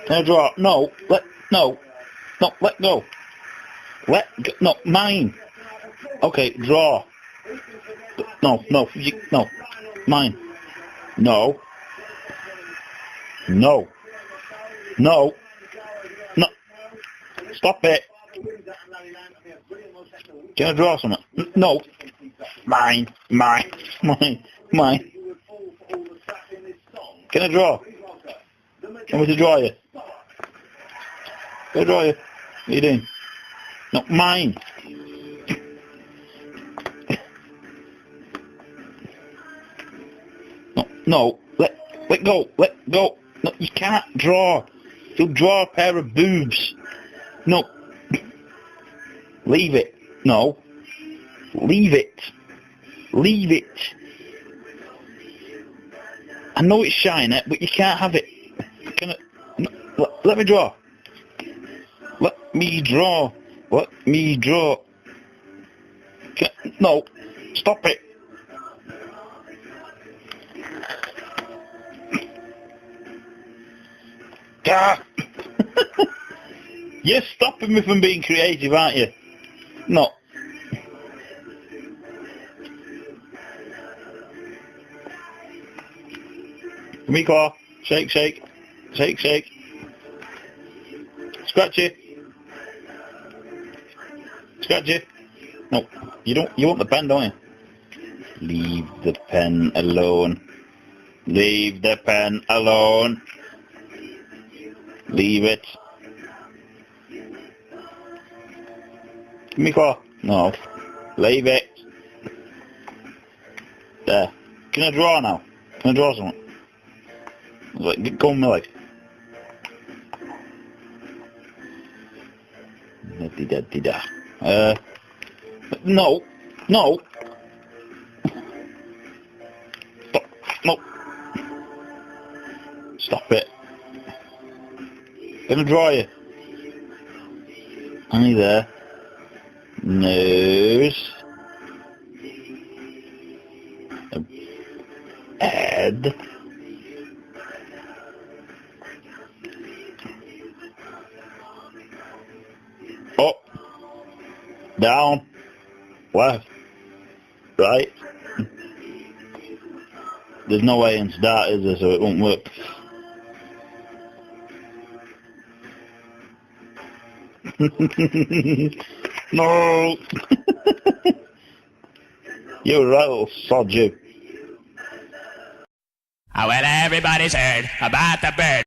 Can I draw? No. No, let go. No, mine. Okay, draw. No, mine. No. No. Stop it. Can I draw something? No. Mine. Can I draw? Can we draw you? Can I draw you? What are you doing? No, mine. No, let go. No, you can't draw. You'll draw a pair of boobs. No. Leave it. No. Leave it. I know it's shiny, but you can't have it. Can I? No, let me draw. Let me draw. No. Stop it. Ah. You're stopping me from being creative, aren't you? No. Come here, claw. Shake. Scratch it. No, you don't. You want the pen, don't you? Leave the pen alone. Leave it. Give me claw. No. Leave it. There. Can I draw now? Can I draw something? Like, go on my leg. No. Stop. No. Stop it. Gonna draw you. Honey there. Nose. Head. Up. Down. Left. Right. There's no way in start, is there, so it won't work. No. You're right, little sod, you. Well, everybody's heard about the bird.